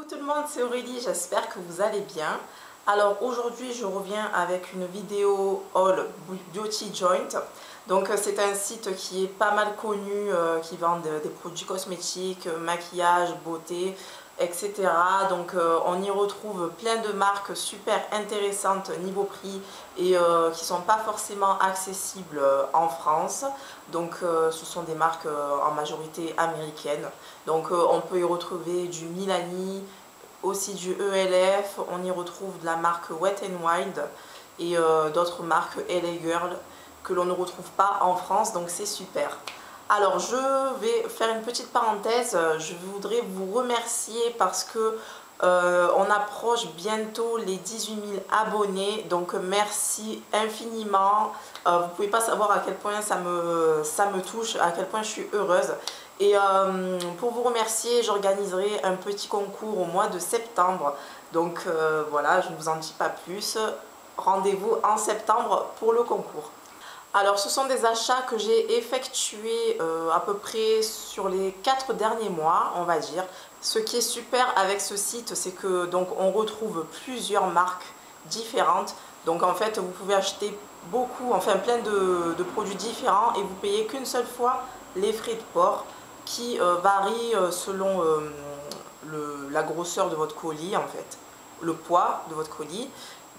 Tout le monde, c'est Aurélie, j'espère que vous allez bien. Alors aujourd'hui je reviens avec une vidéo All Beauty Joint. Donc c'est un site qui est pas mal connu, qui vend des produits cosmétiques, maquillage, beauté, etc. Donc on y retrouve plein de marques super intéressantes niveau prix et qui sont pas forcément accessibles en France. Donc ce sont des marques en majorité américaines. Donc on peut y retrouver du Milani, aussi du ELF, on y retrouve de la marque Wet n Wild et d'autres marques LA Girl que l'on ne retrouve pas en France, donc c'est super. Alors je vais faire une petite parenthèse, je voudrais vous remercier parce que on approche bientôt les 18 000 abonnés, donc merci infiniment. Vous ne pouvez pas savoir à quel point ça me touche, à quel point je suis heureuse. Et pour vous remercier, j'organiserai un petit concours au mois de septembre. Donc voilà, je ne vous en dis pas plus. Rendez-vous en septembre pour le concours. Alors ce sont des achats que j'ai effectués à peu près sur les 4 derniers mois, on va dire. Ce qui est super avec ce site, c'est que donc on retrouve plusieurs marques différentes. Donc en fait, vous pouvez acheter beaucoup, enfin plein de produits différents et vous payez qu'une seule fois les frais de port qui varient selon la grosseur de votre colis, en fait, le poids de votre colis.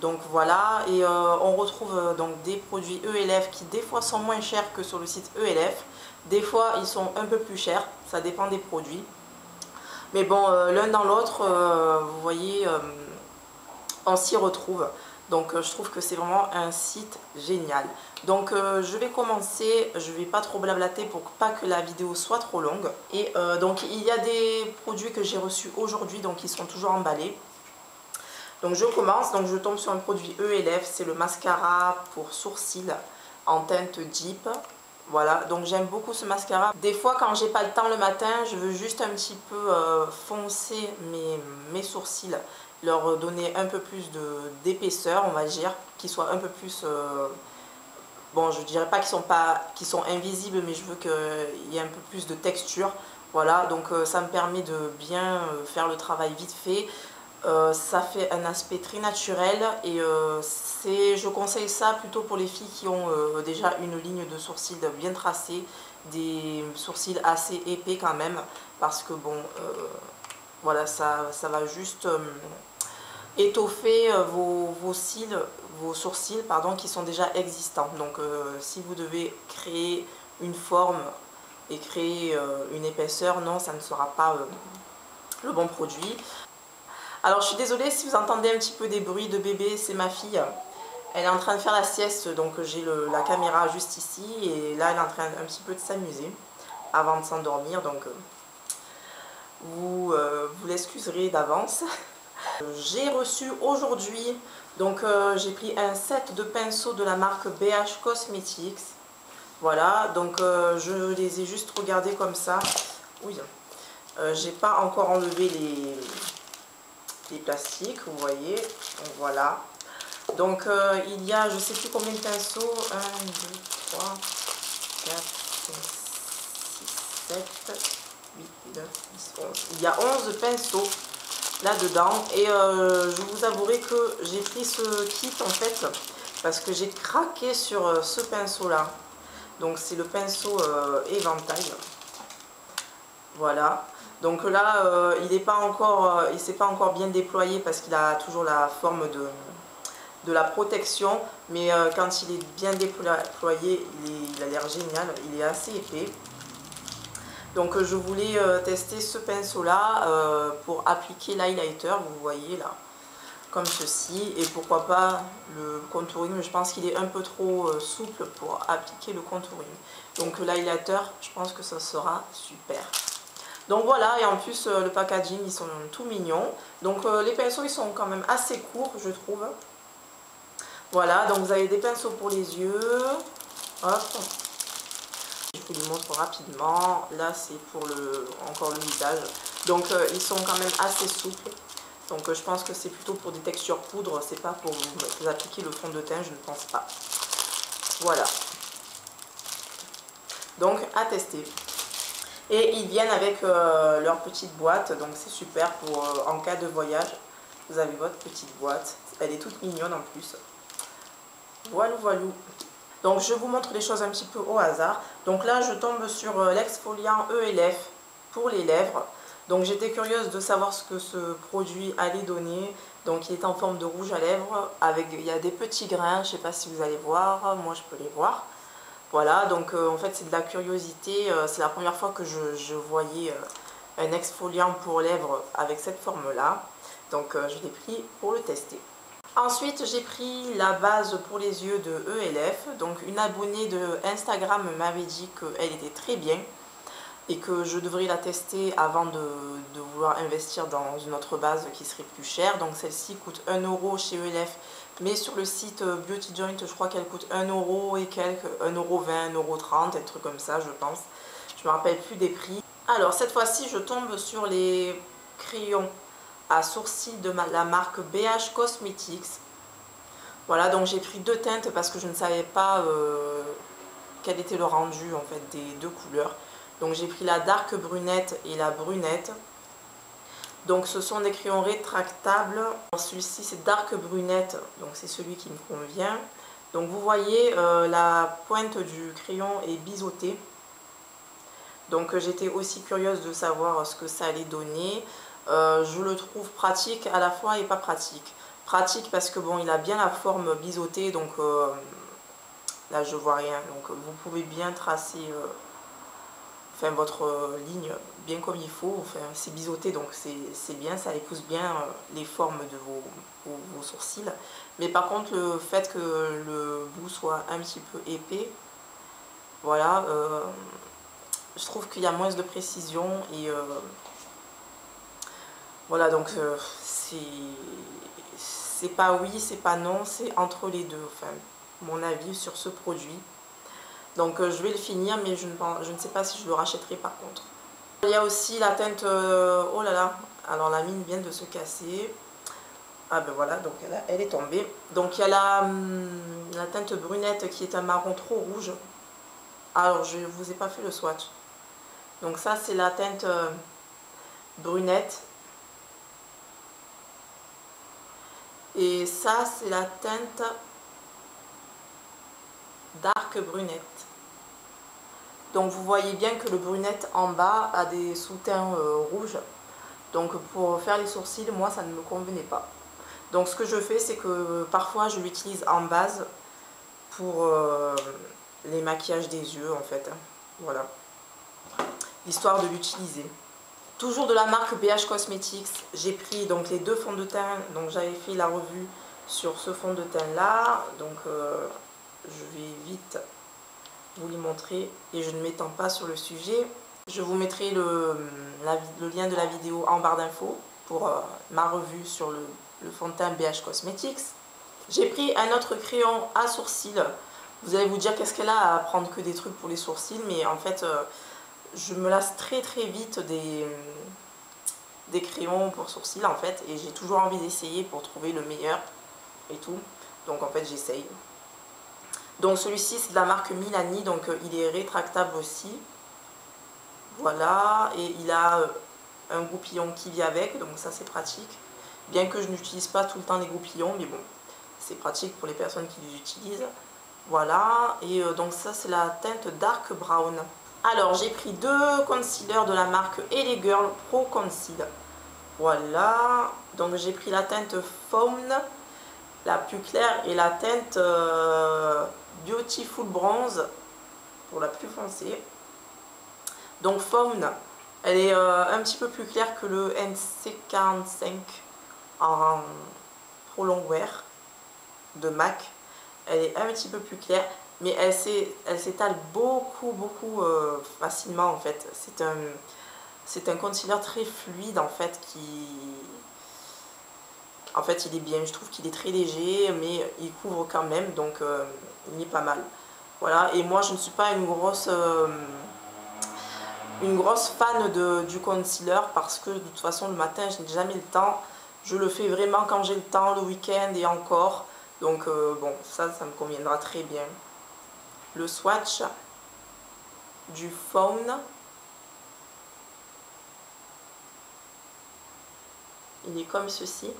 Donc voilà, et on retrouve donc des produits ELF qui des fois sont moins chers que sur le site ELF. Des fois ils sont un peu plus chers, ça dépend des produits. Mais bon, l'un dans l'autre, vous voyez, on s'y retrouve. Donc je trouve que c'est vraiment un site génial. Donc je vais commencer, je ne vais pas trop blablater pour pas que la vidéo soit trop longue. Et donc il y a des produits que j'ai reçus aujourd'hui, donc ils sont toujours emballés. Donc je commence, donc je tombe sur un produit ELF, c'est le mascara pour sourcils en teinte Deep. Voilà, donc j'aime beaucoup ce mascara. Des fois quand j'ai pas le temps le matin, je veux juste un petit peu foncer mes sourcils, leur donner un peu plus d'épaisseur, on va dire, qu'ils soient un peu plus... bon, je dirais pas qu'ils sont invisibles, mais je veux qu'il y ait un peu plus de texture. Voilà, donc ça me permet de bien faire le travail vite fait. Ça fait un aspect très naturel et je conseille ça plutôt pour les filles qui ont déjà une ligne de sourcils bien tracée, des sourcils assez épais quand même, parce que bon, voilà, ça va juste étoffer vos sourcils pardon, qui sont déjà existants. Donc si vous devez créer une forme et créer une épaisseur, non, ça ne sera pas le bon produit. Alors je suis désolée si vous entendez un petit peu des bruits de bébé, c'est ma fille. Elle est en train de faire la sieste, donc j'ai la caméra juste ici. Et là elle est en train un petit peu de s'amuser avant de s'endormir. Donc vous l'excuserez d'avance. J'ai reçu aujourd'hui, donc j'ai pris un set de pinceaux de la marque BH Cosmetics. Voilà, donc je les ai juste regardés comme ça. Oui, j'ai pas encore enlevé les plastiques, vous voyez, donc voilà. Donc il y a je sais plus combien de pinceaux, 1, 2, 3, 4, 5, 6, 7, 8, 9, 10, 11. Il y a 11 pinceaux là-dedans et je vous avouerai que j'ai pris ce kit en fait parce que j'ai craqué sur ce pinceau là. Donc c'est le pinceau éventail. Voilà. Donc là, il s'est pas encore bien déployé parce qu'il a toujours la forme de la protection. Mais quand il est bien déployé, il a l'air génial. Il est assez épais. Donc je voulais tester ce pinceau-là pour appliquer l'highlighter. Vous voyez là, comme ceci. Et pourquoi pas le contouring. Mais je pense qu'il est un peu trop souple pour appliquer le contouring. Donc l'highlighter, je pense que ça sera super. Donc voilà, et en plus le packaging, ils sont tout mignons. Donc les pinceaux, ils sont quand même assez courts, je trouve. Voilà, donc vous avez des pinceaux pour les yeux. Hop. Je vous les montre rapidement. Là, c'est pour encore le visage. Donc ils sont quand même assez souples. Donc je pense que c'est plutôt pour des textures poudre. C'est pas pour vous appliquer le fond de teint, je ne pense pas. Voilà. Donc à tester. Et ils viennent avec leur petite boîte, donc c'est super pour en cas de voyage. Vous avez votre petite boîte, elle est toute mignonne en plus. Voilà, voilà. Donc je vous montre les choses un petit peu au hasard. Donc là je tombe sur l'exfoliant ELF pour les lèvres. Donc j'étais curieuse de savoir ce que ce produit allait donner. Donc il est en forme de rouge à lèvres, avec il y a des petits grains, je ne sais pas si vous allez voir, moi je peux les voir. Voilà, donc en fait c'est de la curiosité, c'est la première fois que je voyais un exfoliant pour lèvres avec cette forme-là. Donc je l'ai pris pour le tester. Ensuite, j'ai pris la base pour les yeux de ELF. Donc, une abonnée de Instagram m'avait dit qu'elle était très bien et que je devrais la tester avant de vouloir investir dans une autre base qui serait plus chère. Donc, celle-ci coûte 1 euro chez ELF, mais sur le site Beauty Joint, je crois qu'elle coûte 1 euro et quelques, 1,20 €, 1,30 €, un truc comme ça, je pense. Je ne me rappelle plus des prix. Alors, cette fois-ci, je tombe sur les crayons à sourcils de la marque BH Cosmetics. Voilà, donc j'ai pris deux teintes parce que je ne savais pas quel était le rendu en fait des deux couleurs. Donc j'ai pris la dark brunette et la brunette. Donc ce sont des crayons rétractables. Celui-ci c'est dark brunette, donc c'est celui qui me convient. Donc vous voyez la pointe du crayon est biseautée. Donc j'étais aussi curieuse de savoir ce que ça allait donner. Je le trouve pratique à la fois et pas pratique. Pratique parce que bon, il a bien la forme biseautée, donc là je vois rien. Donc vous pouvez bien tracer enfin, votre ligne bien comme il faut. Enfin, c'est biseauté, donc c'est bien, ça épouse bien les formes de vos sourcils. Mais par contre, le fait que le bout soit un petit peu épais, voilà, je trouve qu'il y a moins de précision et voilà, donc c'est pas oui, c'est pas non, c'est entre les deux, enfin, mon avis sur ce produit. Donc je vais le finir, mais je ne sais pas si je le rachèterai par contre. Il y a aussi la teinte, oh là là, alors la mine vient de se casser. Ah ben voilà, donc elle est tombée. Donc il y a la teinte brunette qui est un marron trop rouge. Alors je ne vous ai pas fait le swatch. Donc ça c'est la teinte brunette. Et ça c'est la teinte dark brunette. Donc vous voyez bien que le brunette en bas a des sous-teints rouges. Donc pour faire les sourcils, moi ça ne me convenait pas. Donc ce que je fais, c'est que parfois je l'utilise en base pour les maquillages des yeux en fait. Voilà. Histoire de l'utiliser. Toujours de la marque BH Cosmetics, j'ai pris donc les deux fonds de teint. Donc j'avais fait la revue sur ce fond de teint là. Donc je vais vite vous les montrer et je ne m'étends pas sur le sujet. Je vous mettrai le lien de la vidéo en barre d'infos pour ma revue sur le fond de teint BH Cosmetics. J'ai pris un autre crayon à sourcils. Vous allez vous dire qu'est-ce qu'elle a à prendre que des trucs pour les sourcils, mais en fait je me lasse très vite des crayons pour sourcils en fait, et j'ai toujours envie d'essayer pour trouver le meilleur et tout. Donc en fait j'essaye. Donc celui-ci c'est de la marque Milani, donc il est rétractable aussi. Voilà, et il a un goupillon qui vient avec, donc ça c'est pratique. Bien que je n'utilise pas tout le temps les goupillons, mais bon, c'est pratique pour les personnes qui les utilisent. Voilà, et donc ça c'est la teinte Dark Brown. Alors j'ai pris deux concealers de la marque LA Girl Pro Conceal. Voilà, donc j'ai pris la teinte Fawn, la plus claire, et la teinte Beautiful Bronze pour la plus foncée. Donc Fawn, elle est un petit peu plus claire que le NC45 en Pro Longwear de MAC. Elle est un petit peu plus claire, mais elle s'étale beaucoup facilement en fait. C'est un concealer très fluide en fait en fait il est bien, je trouve qu'il est très léger mais il couvre quand même, donc il est pas mal. Voilà, et moi je ne suis pas une grosse fan du concealer parce que de toute façon le matin je n'ai jamais le temps. Je le fais vraiment quand j'ai le temps, le week-end et encore. Donc bon, ça me conviendra très bien. Le swatch du Fawn. il est comme ceci.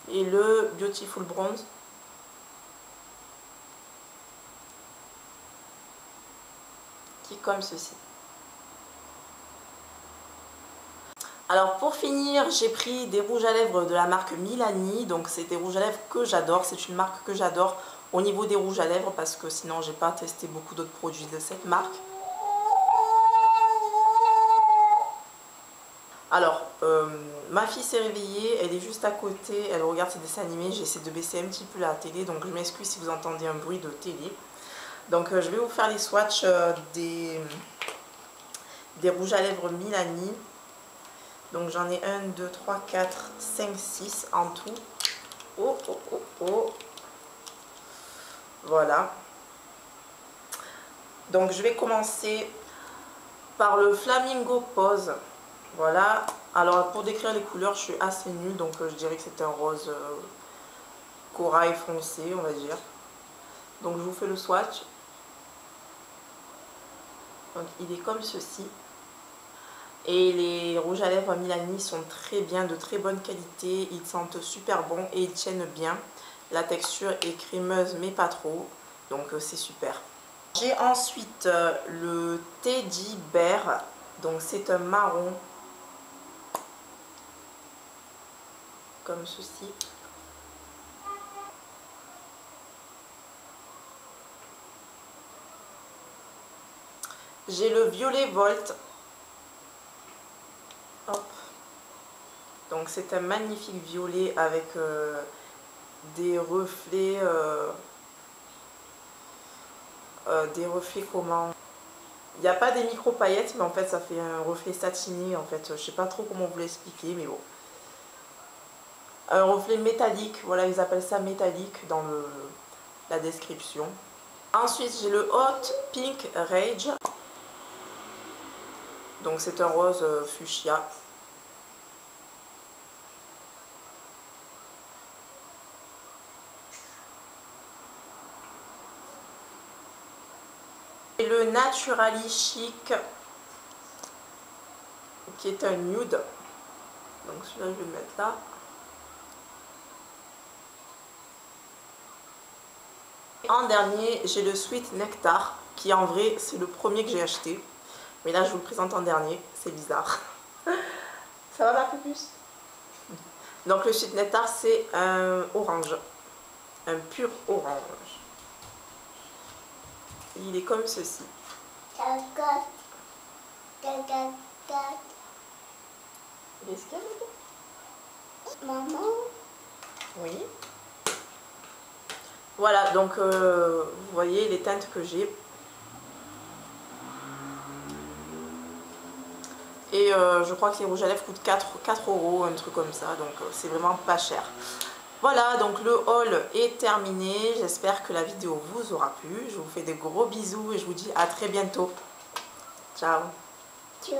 Et le Beautiful Bronze, qui est comme ceci. Alors pour finir, j'ai pris des rouges à lèvres de la marque Milani. Donc c'est des rouges à lèvres que j'adore. C'est une marque que j'adore au niveau des rouges à lèvres parce que sinon j'ai pas testé beaucoup d'autres produits de cette marque. Alors, ma fille s'est réveillée, elle est juste à côté, elle regarde ses dessins animés. J'essaie de baisser un petit peu la télé, donc je m'excuse si vous entendez un bruit de télé. Donc je vais vous faire les swatchs des rouges à lèvres Milani. Donc j'en ai 1, 2, 3, 4, 5, 6 en tout. Oh, oh, oh, oh. Voilà. Donc je vais commencer par le Flamingo Pose. Voilà. Alors pour décrire les couleurs, je suis assez nulle. Donc je dirais que c'est un rose corail foncé, on va dire. Donc je vous fais le swatch. Donc il est comme ceci. Et les rouges à lèvres Milani sont très bien, de très bonne qualité. Ils sentent super bon et ils tiennent bien. La texture est crémeuse mais pas trop. Donc c'est super. J'ai ensuite le Teddy Bear. Donc c'est un marron. Comme ceci. J'ai le violet Volt. Hop. Donc c'est un magnifique violet avec des reflets comment, il n'y a pas des micro paillettes mais en fait ça fait un reflet satiné en fait, je sais pas trop comment vous l'expliquer mais bon, un reflet métallique, voilà, ils appellent ça métallique dans la description. Ensuite j'ai le Hot Pink Rage. Donc c'est un rose fuchsia. Et le Naturally Chic, qui est un nude. Donc celui-là je vais le mettre là. En dernier, j'ai le Sweet Nectar, qui en vrai c'est le premier que j'ai acheté. Mais là je vous le présente en dernier, c'est bizarre. Ça va ma pupus? Donc le Sweet Nectar c'est un orange, un pur orange. Il est comme ceci. Qu'est-ce qu'il y a, maman? Oui. Voilà, donc vous voyez les teintes que j'ai. Et je crois que les rouges à lèvres coûtent 4 €, un truc comme ça. Donc c'est vraiment pas cher. Voilà, donc le haul est terminé. J'espère que la vidéo vous aura plu. Je vous fais des gros bisous et je vous dis à très bientôt. Ciao. Ciao.